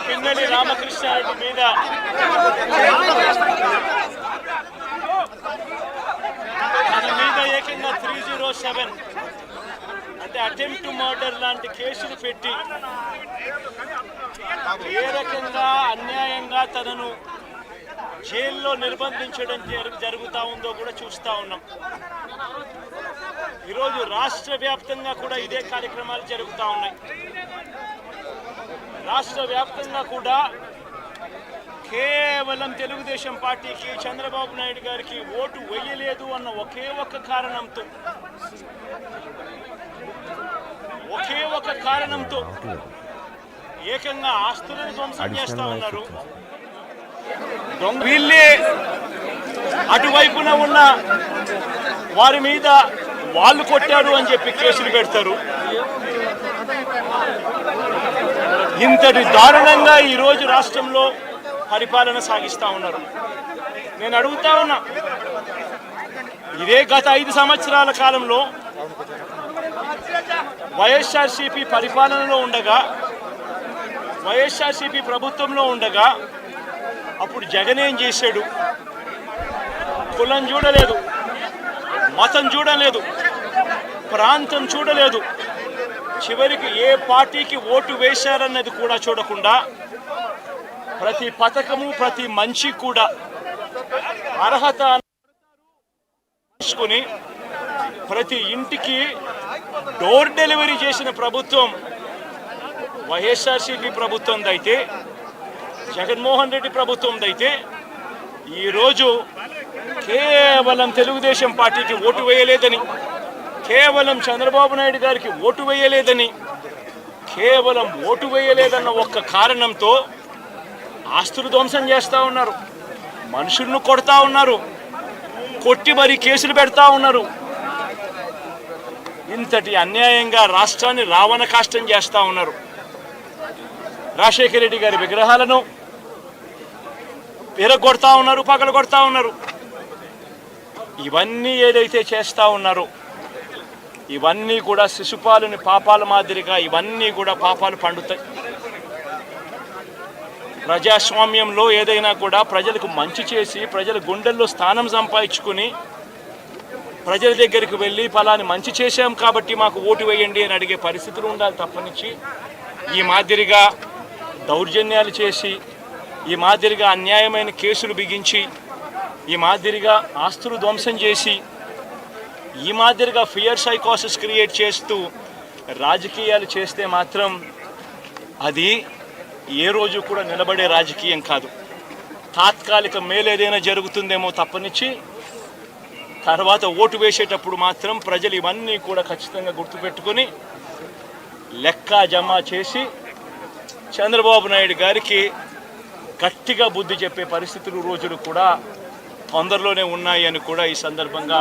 పిన్నెల్లి రామకృష్ణారెడ్డి మీద ఏకంగా 307 అంటే అటెంప్ట్ మర్డర్ లాంటి కేసులు పెట్టి ఏ రకంగా అన్యాయంగా తనను జైల్లో నిర్బంధించడం జరుగుతూ ఉందో కూడా చూస్తూ ఉన్నాం. ఈరోజు రాష్ట్ర వ్యాప్తంగా కూడా ఇదే కార్యక్రమాలు జరుగుతూ ఉన్నాయి. రాష్ట్ర వ్యాప్తంగా కూడా కేవలం తెలుగుదేశం పార్టీకి చంద్రబాబు నాయుడు గారికి ఓటు వేయలేదు అన్న ఒకే ఒక కారణంతో ఏకంగా ఆస్తులను ధ్వంసం చేస్తా ఉన్నారు. వీళ్ళే అటువైపున ఉన్న వారి మీద వాళ్ళు కొట్టారు అని చెప్పి కేసులు పెడతారు. ఇంతటి దారుణంగా ఈరోజు రాష్ట్రంలో పరిపాలన సాగిస్తూ ఉన్నారు. నేను అడుగుతా ఉన్నా, ఇదే గత 5 సంవత్సరాల కాలంలో వైఎస్ఆర్సీపీ పరిపాలనలో ఉండగా, వైఎస్ఆర్సీపీ ప్రభుత్వంలో ఉండగా అప్పుడు జగన్ ఏం చేశాడు? కులం చూడలేదు, మతం చూడలేదు, ప్రాంతం చూడలేదు, చివరికి ఏ పార్టీకి ఓటు వేశారన్నది కూడా చూడకుండా ప్రతి పథకము ప్రతి మనిషి కూడా అర్హత తీసుకుని ప్రతి ఇంటికి డోర్ డెలివరీ చేసిన ప్రభుత్వం వైఎస్ఆర్సీపీ ప్రభుత్వందైతే, జగన్మోహన్ రెడ్డి ప్రభుత్వందైతే ఈరోజు కేవలం తెలుగుదేశం పార్టీకి ఓటు వేయలేదని, కేవలం చంద్రబాబు నాయుడు గారికి ఓటు వేయలేదని, కేవలం ఓటు వేయలేదన్న ఒక్క కారణంతో ఆస్తులు ధ్వంసం చేస్తూ ఉన్నారు, మనుషులను కొడతా ఉన్నారు, కొట్టి మరీ కేసులు పెడతా ఉన్నారు. ఇంతటి అన్యాయంగా రాష్ట్రాన్ని రావణ కాష్టం చేస్తూ ఉన్నారు. రాజశేఖర రెడ్డి గారి విగ్రహాలను విరగొడతా ఉన్నారు, పగలగొడతా ఉన్నారు. ఇవన్నీ ఏదైతే చేస్తూ ఉన్నారో ఇవన్నీ కూడా శిశుపాలుని పాపాల మాదిరిగా ఇవన్నీ కూడా పాపాలు పండుతాయి. ప్రజాస్వామ్యంలో ఏదైనా కూడా ప్రజలకు మంచి చేసి ప్రజల గుండెల్లో స్థానం సంపాదించుకుని ప్రజల దగ్గరికి వెళ్ళి ఫలాని మంచి చేశాం కాబట్టి మాకు ఓటు వేయండి అని అడిగే పరిస్థితులు ఉండాలి తప్పనిచ్చి ఈ మాదిరిగా దౌర్జన్యాలు చేసి, ఈ మాదిరిగా అన్యాయమైన కేసులు బిగించి, ఈ మాదిరిగా ఆస్తులు ధ్వంసం చేసి, ఈ మాదిరిగా ఫియర్ సైకోసిస్ క్రియేట్ చేస్తూ రాజకీయాలు చేస్తే మాత్రం అది ఏ రోజు కూడా నిలబడే రాజకీయం కాదు. తాత్కాలిక మేలేదైనా జరుగుతుందేమో తప్పనిచ్చి తర్వాత ఓటు వేసేటప్పుడు మాత్రం ప్రజలు ఇవన్నీ కూడా ఖచ్చితంగా గుర్తుపెట్టుకొని లెక్క జమ చేసి చంద్రబాబు నాయుడు గారికి గట్టిగా బుద్ధి చెప్పే పరిస్థితులు రోజులు కూడా తొందరలోనే ఉన్నాయి అని కూడా ఈ సందర్భంగా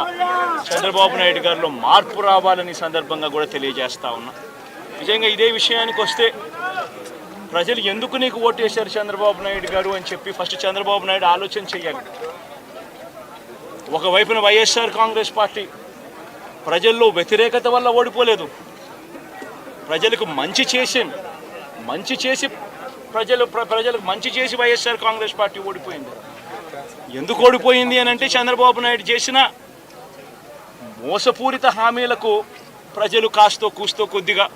చంద్రబాబు నాయుడు గారిలో మార్పు రావాలని సందర్భంగా కూడా తెలియజేస్తా ఉన్నా. నిజంగా ఇదే విషయానికి వస్తే ప్రజలు ఎందుకు నీకు ఓటేశారు చంద్రబాబు నాయుడు గారు అని చెప్పి ఫస్ట్ చంద్రబాబు నాయుడు ఆలోచన చేయాలి. ఒకవైపున వైఎస్ఆర్ కాంగ్రెస్ పార్టీ ప్రజల్లో వ్యతిరేకత వల్ల ఓడిపోలేదు, ప్రజలకు మంచి చేసి ప్రజలకు మంచి చేసి వైఎస్ఆర్ కాంగ్రెస్ పార్టీ ఓడిపోయింది. ఎందుకు ఓడిపోయింది అని అంటే చంద్రబాబు నాయుడు చేసిన మోసపూరిత హామీలకు ప్రజలు కాస్తో కూస్తో కొద్దిగా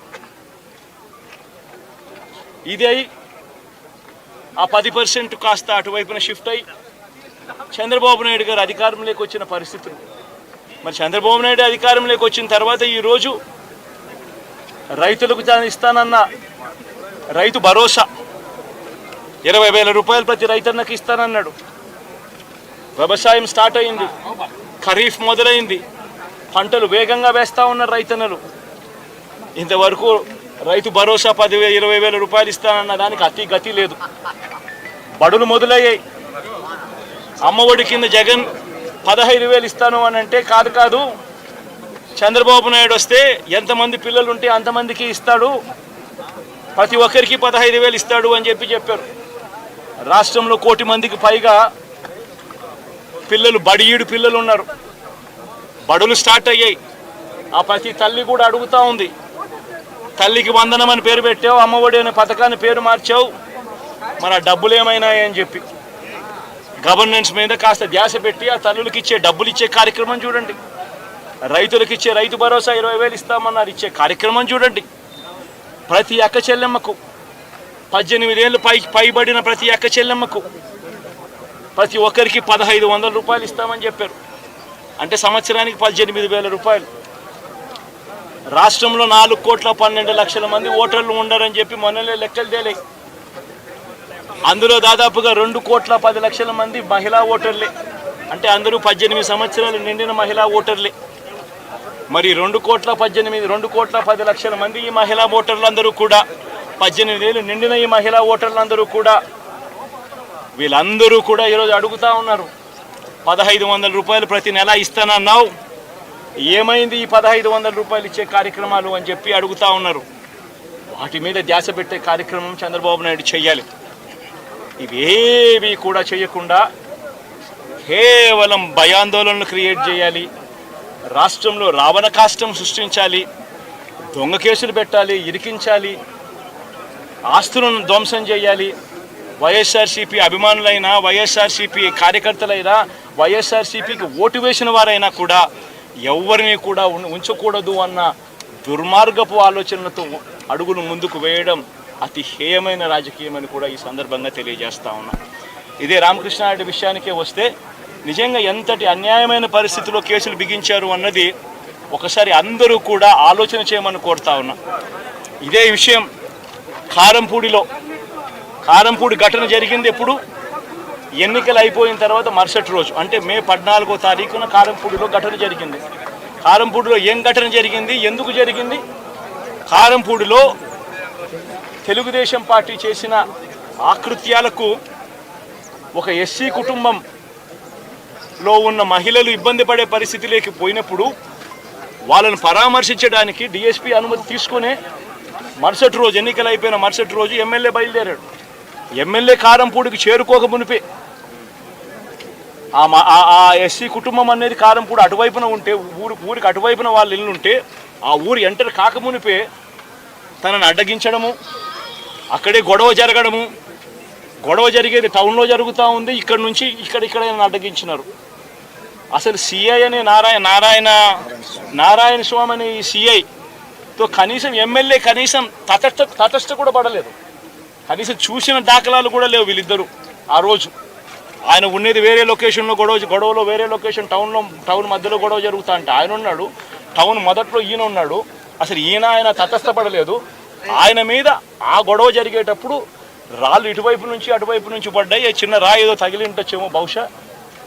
ఇదై ఆ 10% కాస్త అటువైపున షిఫ్ట్ అయ్యి చంద్రబాబు నాయుడు గారు అధికారంలోకి వచ్చిన పరిస్థితులు. మరి చంద్రబాబు నాయుడు అధికారంలోకి వచ్చిన తర్వాత ఈరోజు రైతులకు ఇస్తానన్న రైతు భరోసా 20,000 రూపాయలు ప్రతి రైతన్నకి ఇస్తానన్నాడు. వ్యవసాయం స్టార్ట్ అయింది, ఖరీఫ్ మొదలైంది, పంటలు వేగంగా వేస్తూ ఉన్నారు రైతన్నలు. ఇంతవరకు రైతు భరోసా 10,000-20,000 రూపాయలు ఇస్తానన్న దానికి అతి గతి లేదు. బడులు మొదలయ్యాయి. అమ్మఒడి కింద జగన్ 15,000 ఇస్తాను అని అంటే కాదు చంద్రబాబు నాయుడు వస్తే ఎంతమంది పిల్లలు ఉంటే అంతమందికి ఇస్తాడు, ప్రతి ఒక్కరికి 15,000 ఇస్తాడు అని చెప్పారు. రాష్ట్రంలో 1,00,00,000 మందికి పైగా పిల్లలు బడియీడు పిల్లలు ఉన్నారు, బడులు స్టార్ట్ అయ్యాయి. ఆ ప్రతి తల్లి కూడా అడుగుతూ ఉంది, తల్లికి వందనం అని పేరు పెట్టావు, అమ్మఒడి అనే పథకాన్ని పేరు మార్చావు, మరి ఆ డబ్బులు ఏమైనాయని చెప్పి గవర్నెన్స్ మీద కాస్త ధ్యాస పెట్టి ఆ తల్లులకి ఇచ్చే డబ్బులు ఇచ్చే కార్యక్రమం చూడండి. రైతులకు ఇచ్చే రైతు భరోసా 20,000 ఇస్తామన్నారు, ఇచ్చే కార్యక్రమం చూడండి. ప్రతి అక్క చెల్లెమ్మకు 18 ఏళ్ళు పైబడిన ప్రతి అక్క చెల్లెమ్మకు ప్రతి ఒక్కరికి 1,500 రూపాయలు ఇస్తామని చెప్పారు. అంటే సంవత్సరానికి 18,000 రూపాయలు. రాష్ట్రంలో 4,12,00,000 మంది ఓటర్లు ఉండరని చెప్పి మొన్నలే లెక్కలు తేలాయి. అందులో దాదాపుగా 2,10,00,000 మంది మహిళా ఓటర్లే. అంటే అందరూ 18 సంవత్సరాలు నిండిన మహిళా ఓటర్లే. మరి 2,10,00,000 మంది ఈ మహిళా ఓటర్లందరూ కూడా 18 ఏళ్ళు నిండిన ఈ మహిళా ఓటర్లందరూ కూడా వీళ్ళందరూ కూడా ఈరోజు అడుగుతూ ఉన్నారు, 1,500 రూపాయలు ప్రతి నెల ఇస్తానన్నావు, ఏమైంది ఈ 1,500 రూపాయలు ఇచ్చే కార్యక్రమాలు అని చెప్పి అడుగుతూ ఉన్నారు. వాటి మీద ధ్యాస పెట్టే కార్యక్రమం చంద్రబాబు నాయుడు చేయాలి. ఇవేవి కూడా చేయకుండా కేవలం భయాందోళనలు క్రియేట్ చేయాలి, రాష్ట్రంలో రావణ కాష్టం సృష్టించాలి, దొంగ కేసులు పెట్టాలి, ఇరికించాలి, ఆస్తులను ధ్వంసం చేయాలి. వైఎస్ఆర్సీపీ అభిమానులైనా, వైఎస్ఆర్సీపీ కార్యకర్తలైనా, వైఎస్ఆర్సీపీకి ఓటు వేసిన వారైనా కూడా ఎవరిని కూడా ఉంచకూడదు అన్న దుర్మార్గపు ఆలోచనలతో అడుగులు ముందుకు వేయడం అతి హేయమైన రాజకీయం అని కూడా ఈ సందర్భంగా తెలియజేస్తా ఉన్నా. ఇదే రామకృష్ణారెడ్డి విషయానికే వస్తే నిజంగా ఎంతటి అన్యాయమైన పరిస్థితిలో కేసులు బిగించారు అన్నది ఒకసారి అందరూ కూడా ఆలోచన చేయమని కోరుతా ఉన్నా. ఇదే విషయం కారంపూడి ఘటన జరిగింది ఎప్పుడు? ఎన్నికలు అయిపోయిన తర్వాత మరుసటి రోజు, అంటే మే 14వ తారీఖున కారంపూడిలో ఘటన జరిగింది. కారంపూడిలో ఏం ఘటన జరిగింది, ఎందుకు జరిగింది? కారంపూడిలో తెలుగుదేశం పార్టీ చేసిన ఆకృత్యాలకు ఒక ఎస్సీ కుటుంబంలో ఉన్న మహిళలు ఇబ్బంది పడే పరిస్థితిలోకి పోయినప్పుడు వాళ్ళను పరామర్శించడానికి డిఎస్పీ అనుమతి తీసుకునే మరుసటి రోజు, ఎన్నికలు అయిపోయిన మరుసటి రోజు ఎమ్మెల్యే బయలుదేరాడు. ఎమ్మెల్యే కారంపూడికి చేరుకోక మునిపే ఆ ఎస్సీ కుటుంబం అనేది కారంపూడి అటువైపున ఉంటే, ఊరికి అటువైపున వాళ్ళ ఇల్లు ఉంటే, ఆ ఊరు ఎంటర్ కాకమునిపే తనను అడ్డగించడము, అక్కడే గొడవ జరగడము, గొడవ జరిగేది టౌన్లో జరుగుతూ ఉంది, ఇక్కడ నుంచి ఇక్కడ అడ్డగించినారు. అసలు సిఐ అనే నారాయణ స్వామి అనే ఈ సిఐతో కనీసం ఎమ్మెల్యే కనీసం తటస్థ కూడా పడలేదు, కనీసం చూసిన దాఖలాలు కూడా లేవు వీళ్ళిద్దరూ. ఆ రోజు ఆయన ఉండేది వేరే లొకేషన్లో, గొడవలో వేరే లొకేషన్, టౌన్ మధ్యలో గొడవ జరుగుతా అంటే ఆయన ఉన్నాడు, టౌన్ మొదట్లో ఈయన ఉన్నాడు. అసలు ఆయన తటస్థపడలేదు. ఆయన మీద ఆ గొడవ జరిగేటప్పుడు రాళ్ళు ఇటువైపు నుంచి అటువైపు నుంచి పడ్డాయి. చిన్న రాయి ఏదో తగిలి ఉండొచ్చేమో బహుశా,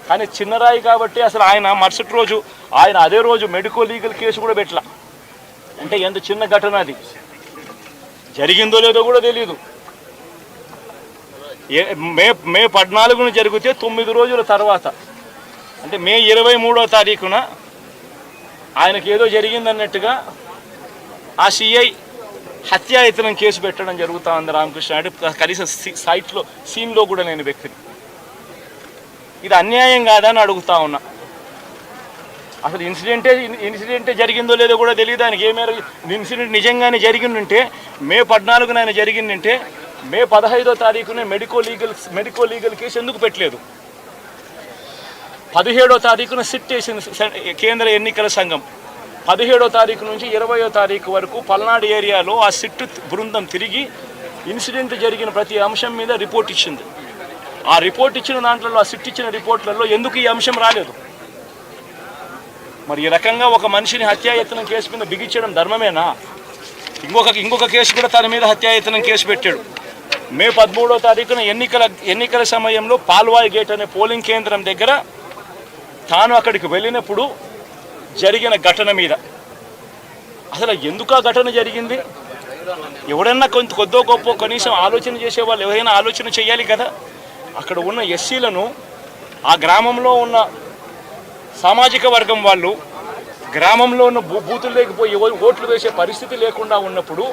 కానీ చిన్న రాయి కాబట్టి అసలు ఆయన మరుసటి రోజు అదే రోజు మెడికో లీగల్ కేసు కూడా పెట్టలా. అంటే ఎంత చిన్న ఘటన అది, జరిగిందో లేదో కూడా తెలియదు. మే 14న జరిగితే 9 రోజుల తర్వాత, అంటే మే 23వ తారీఖున ఆయనకి ఏదో జరిగిందన్నట్టుగా ఆ సిఐ హత్యాయత్నం కేసు పెట్టడం జరుగుతూ ఉంది రామకృష్ణారెడ్డి. కనీసం సీన్లో కూడా లేని వ్యక్తిని. ఇది అన్యాయం కాదా అని అడుగుతా ఉన్నా. అసలు ఇన్సిడెంటే జరిగిందో లేదో కూడా తెలియదు ఆయనకి. ఇన్సిడెంట్ నిజంగానే జరిగిందంటే మే 14న ఆయన జరిగిందంటే మే 15వ తారీఖునే మెడికో లీగల్ కేసు ఎందుకు పెట్టలేదు? 17వ తారీఖున సిట్ వేసింది కేంద్ర ఎన్నికల సంఘం. 17వ తారీఖు నుంచి 20వ తారీఖు వరకు పల్నాడు ఏరియాలో ఆ సిట్ బృందం తిరిగి ఇన్సిడెంట్ జరిగిన ప్రతి అంశం మీద రిపోర్ట్ ఇచ్చింది. ఆ రిపోర్ట్ ఇచ్చిన దాంట్లో, ఆ సిట్ ఇచ్చిన రిపోర్ట్లలో ఎందుకు ఈ అంశం రాలేదు? మరి ఈ రకంగా ఒక మనిషిని హత్యాయత్నం కేసు మీద బిగించడం ధర్మమేనా? ఇంకొక కేసు కూడా తన మీద హత్యాయత్నం కేసు పెట్టాడు. మే 13వ తారీఖున ఎన్నికల సమయంలో పాల్వాయి గేట్ అనే పోలింగ్ కేంద్రం దగ్గర తాను అక్కడికి వెళ్ళినప్పుడు జరిగిన ఘటన మీద అసలు ఎందుకు ఆ ఘటన జరిగింది? ఎవడన్నా కొద్దో గొప్ప కనీసం ఆలోచన చేసేవాళ్ళు ఎవరైనా ఆలోచన చేయాలి కదా. అక్కడ ఉన్న ఎస్సీలను, ఆ గ్రామంలో ఉన్న సామాజిక వర్గం వాళ్ళు గ్రామంలో ఉన్న బూతులు లేకపోయి ఓట్లు వేసే పరిస్థితి లేకుండా ఉన్నప్పుడు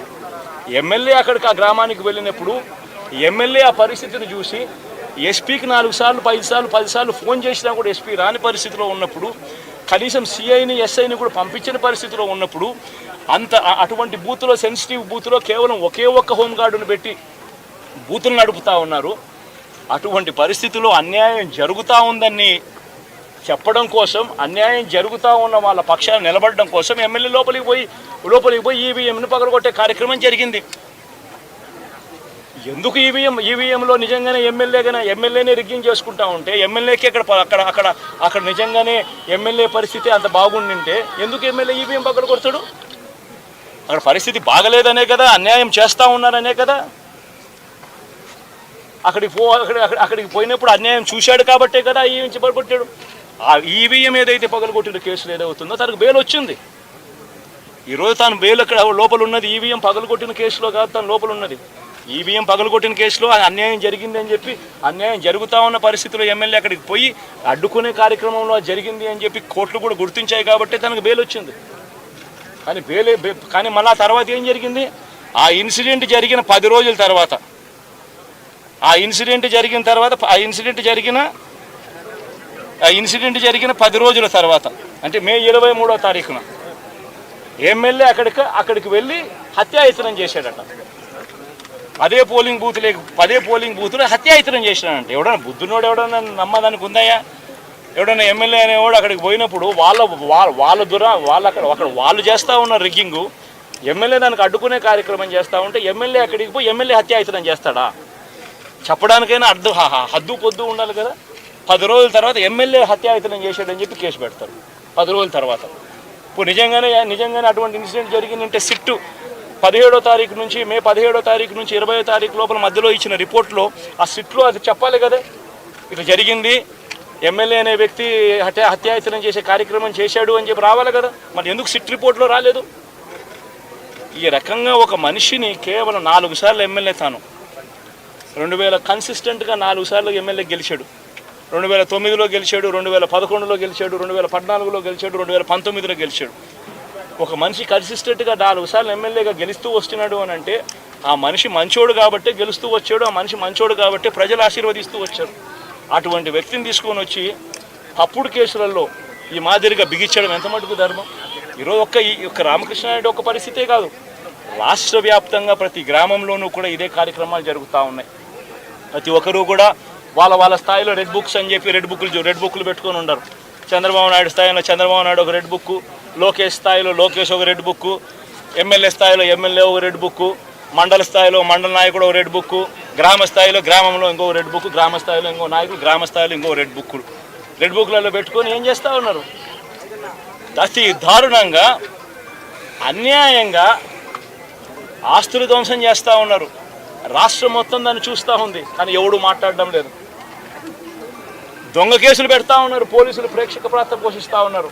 ఎమ్మెల్యే అక్కడికి ఆ గ్రామానికి వెళ్ళినప్పుడు ఎమ్మెల్యే ఆ పరిస్థితిని చూసి ఎస్పీకి 4 సార్లు 5 సార్లు 10 సార్లు ఫోన్ చేసినా కూడా ఎస్పీ రాని పరిస్థితిలో ఉన్నప్పుడు, కనీసం సిఐని ఎస్ఐని కూడా పంపించిన పరిస్థితిలో ఉన్నప్పుడు, అటువంటి బూత్లో, సెన్సిటివ్ బూత్లో కేవలం ఒకే ఒక్క హోంగార్డును పెట్టి బూతులు నడుపుతూ ఉన్నారు. అటువంటి పరిస్థితుల్లో అన్యాయం జరుగుతూ ఉందని చెప్పడం కోసం, అన్యాయం జరుగుతూ ఉన్న వాళ్ళ పక్షాన్ని నిలబడడం కోసం ఎమ్మెల్యే లోపలికి పోయి ఈవీఎంను పగలగొట్టే కార్యక్రమం జరిగింది. ఎందుకు ఈవీఎంలో నిజంగానే ఎమ్మెల్యేనే రిగ్గింగ్ చేసుకుంటా ఉంటే, ఎమ్మెల్యేకి అక్కడ నిజంగానే ఎమ్మెల్యే పరిస్థితి అంత బాగుండింటే ఎందుకు ఎమ్మెల్యే ఈవీఎం పక్కన కొడతాడు? అక్కడ పరిస్థితి బాగలేదనే కదా, అన్యాయం చేస్తూ ఉన్నారనే కదా. అక్కడికి పోయినప్పుడు అన్యాయం చూశాడు కాబట్టే కదా ఈవీఎం పగలగొట్టాడు. ఆ ఈవీఎం ఏదైతే పగలగొట్టిన కేసులు ఏదవుతుందో తనకు బెయిల్ వచ్చింది. ఈరోజు తాను బెయిల్ అక్కడ లోపల ఉన్నది ఈవీఎం పగలగొట్టిన కేసులో కాదు, తను లోపల ఉన్నది ఈవీఎం పగలగొట్టిన కేసులో. అన్యాయం జరిగింది అని చెప్పి, అన్యాయం జరుగుతూ ఉన్న పరిస్థితిలో ఎమ్మెల్యే అక్కడికి పోయి అడ్డుకునే కార్యక్రమంలో జరిగింది అని చెప్పి కోర్టులు కూడా గుర్తించాయి కాబట్టి తనకు బెయిల్ వచ్చింది. కానీ మళ్ళీ ఆ తర్వాత ఏం జరిగింది? ఆ ఇన్సిడెంట్ జరిగిన 10 రోజుల తర్వాత, ఆ ఇన్సిడెంట్ జరిగిన 10 రోజుల తర్వాత, అంటే మే 23వ తారీఖున ఎమ్మెల్యే అక్కడికి వెళ్ళి హత్యాయత్నం చేశాడట. అదే పోలింగ్ బూత్లో హత్యాయత్నం చేశాడంటే ఎవడన్నా బుద్ధునోడు ఎవడన్నా నమ్మదానికి ఉందయ్యా? ఎవడన్నా ఎమ్మెల్యే అనేవాడు అక్కడికి పోయినప్పుడు వాళ్ళు చేస్తూ ఉన్న రిగ్గింగు, ఎమ్మెల్యే దానికి అడ్డుకునే కార్యక్రమం చేస్తూ ఉంటే ఎమ్మెల్యే అక్కడికి పోయి ఎమ్మెల్యే హత్యాయత్నం చేస్తాడా? చెప్పడానికైనా హద్దు పొద్దు ఉండాలి కదా. 10 రోజుల తర్వాత ఎమ్మెల్యే హత్యాయత్నం చేశాడని చెప్పి కేసు పెడతారు 10 రోజుల తర్వాత. ఇప్పుడు నిజంగానే అటువంటి ఇన్సిడెంట్ జరిగిందంటే సిట్టు 17వ తారీఖు నుంచి, మే 17వ తారీఖు నుంచి 20వ తారీఖు లోపల మధ్యలో ఇచ్చిన రిపోర్ట్లో ఆ సిట్లో అది చెప్పాలి కదా, ఇట్లా జరిగింది, ఎమ్మెల్యే అనే వ్యక్తి హత్యాయత్నం చేసే కార్యక్రమం చేశాడు అని చెప్పి రావాలి కదా. మరి ఎందుకు సిట్ రిపోర్ట్లో రాలేదు? ఈ రకంగా ఒక మనిషిని కేవలం 4 సార్లు ఎమ్మెల్యే, తాను 2000 కన్సిస్టెంట్గా 4 సార్లు ఎమ్మెల్యే గెలిచాడు. 2009లో గెలిచాడు, 2011లో గెలిచాడు, 2014లో గెలిచాడు, 2019లో గెలిచాడు. ఒక మనిషి కన్సిస్టెంట్గా 4 సార్లు ఎమ్మెల్యేగా గెలుస్తూ వస్తున్నాడు అని అంటే ఆ మనిషి మంచోడు కాబట్టే గెలుస్తూ వచ్చాడు, ఆ మనిషి మంచోడు కాబట్టే ప్రజలు ఆశీర్వదిస్తూ వచ్చారు. అటువంటి వ్యక్తిని తీసుకొని వచ్చి తప్పుడు కేసులలో ఈ మాదిరిగా బిగించడం ఎంత మటుకు ధర్మం? ఈరోజు ఈ రామకృష్ణారెడ్డి ఒక పరిస్థితే కాదు, రాష్ట్ర వ్యాప్తంగా ప్రతి గ్రామంలోనూ కూడా ఇదే కార్యక్రమాలు జరుగుతూ ఉన్నాయి. ప్రతి ఒక్కరూ కూడా వాళ్ళ స్థాయిలో రెడ్ బుక్స్ అని చెప్పి రెడ్ బుక్లు పెట్టుకొని ఉండరు. చంద్రబాబు నాయుడు స్థాయిలో చంద్రబాబు నాయుడు ఒక రెడ్ బుక్, లోకేష్ స్థాయిలో లోకేష్ ఒక రెడ్ బుక్, ఎమ్మెల్యే స్థాయిలో ఎమ్మెల్యే ఒక రెడ్ బుక్, మండల స్థాయిలో మండల నాయకుడు ఒక రెడ్ బుక్, గ్రామ స్థాయిలో గ్రామంలో ఇంకో రెడ్ బుక్, గ్రామ స్థాయిలో ఇంకో నాయకుడు, గ్రామ స్థాయిలో ఇంకో రెడ్ బుక్లలో పెట్టుకొని ఏం చేస్తూ ఉన్నారు? అతి దారుణంగా అన్యాయంగా ఆస్తులు ధ్వంసం చేస్తూ ఉన్నారు. రాష్ట్రం మొత్తం దాన్ని చూస్తూ ఉంది, కానీ ఎవడు మాట్లాడడం లేదు. దొంగ కేసులు పెడతా ఉన్నారు, పోలీసులు ప్రేక్షక పాత్ర పోషిస్తూ ఉన్నారు.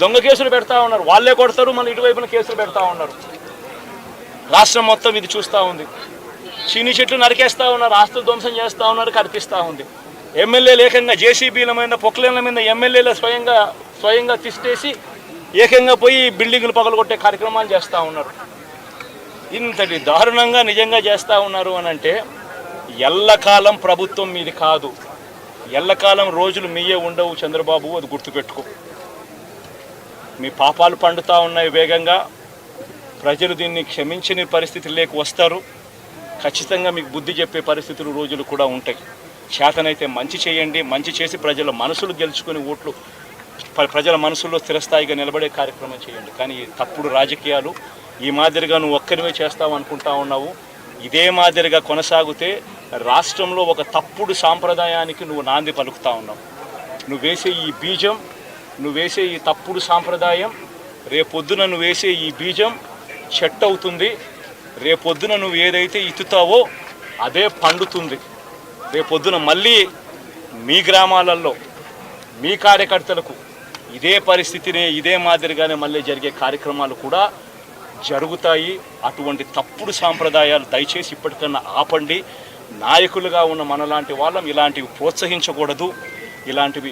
దొంగ కేసులు పెడతా ఉన్నారు, వాళ్ళే కొడతారు, మళ్ళీ ఇటువైపున కేసులు పెడతా ఉన్నారు. రాష్ట్రం మొత్తం ఇది చూస్తూ ఉంది. చీని చెట్లు నరికేస్తూ ఉన్నారు, ఆస్తులు ధ్వంసం చేస్తూ ఉన్నారు, కనిపిస్తూ ఉంది. ఎమ్మెల్యేలు ఏకంగా జేసీబీల మీద, పొక్లైన్ల మీద ఎమ్మెల్యేలు స్వయంగా తిష్టేసి ఏకంగా పోయి బిల్డింగులు పగలగొట్టే కార్యక్రమాలు చేస్తూ ఉన్నారు. ఇంతటి దారుణంగా నిజంగా చేస్తూ ఉన్నారు అని అంటే ఎల్లకాలం ప్రభుత్వం మీది కాదు, ఎల్లకాలం రోజులు మీయే ఉండవు చంద్రబాబు, అది గుర్తుపెట్టుకో. మీ పాపాలు పండుతూ ఉన్నాయి వేగంగా. ప్రజలు దీన్ని క్షమించని పరిస్థితి లేక వస్తారు. ఖచ్చితంగా మీకు బుద్ధి చెప్పే పరిస్థితులు రోజులు కూడా ఉంటాయి. చేతనైతే మంచి చేయండి, మంచి చేసి ప్రజల మనసులు గెలుచుకుని ఓట్లు ప్రజల మనసుల్లో స్థిరస్థాయిగా నిలబడే కార్యక్రమం చేయండి. కానీ ఈ తప్పుడు రాజకీయాలు ఈ మాదిరిగా నువ్వు ఒక్కరివే చేస్తావు అనుకుంటా ఉన్నావు. ఇదే మాదిరిగా కొనసాగితే రాష్ట్రంలో ఒక తప్పుడు సాంప్రదాయానికి నువ్వు నాంది పలుకుతా ఉన్నావు. నువ్వు వేసే ఈ బీజం, నువ్వు వేసే ఈ తప్పుడు సాంప్రదాయం, రేపొద్దున నువ్వు వేసే ఈ బీజం చెట్టు అవుతుంది. రేపొద్దున నువ్వు ఏదైతే ఇత్తుతావో అదే పండుతుంది. రేపొద్దున మళ్ళీ మీ గ్రామాలలో మీ కార్యకర్తలకు ఇదే పరిస్థితినే, ఇదే మాదిరిగానే మళ్ళీ జరిగే కార్యక్రమాలు కూడా జరుగుతాయి. అటువంటి తప్పుడు సాంప్రదాయాలు దయచేసి ఇప్పటికన్నా ఆపండి. నాయకులుగా ఉన్న మనలాంటి వాళ్ళం ఇలాంటివి ప్రోత్సహించకూడదు. ఇలాంటివి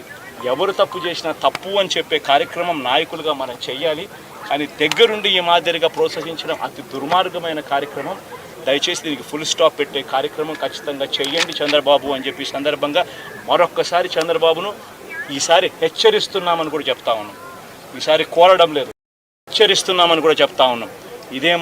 ఎవరు తప్పు చేసినా తప్పు అని చెప్పే కార్యక్రమం నాయకులుగా మనం చెయ్యాలి. కానీ దగ్గరుండి ఈ మాదిరిగా ప్రోత్సహించడం అతి దుర్మార్గమైన కార్యక్రమం. దయచేసి దీనికి ఫుల్ స్టాప్ పెట్టే కార్యక్రమం ఖచ్చితంగా చేయండి చంద్రబాబు అని చెప్పి సందర్భంగా మరొక్కసారి చంద్రబాబును ఈసారి హెచ్చరిస్తున్నామని కూడా చెప్తా ఉన్నాం. ఈసారి కోరడం లేదు, హెచ్చరిస్తున్నామని కూడా చెప్తా ఉన్నాం. ఇదే మా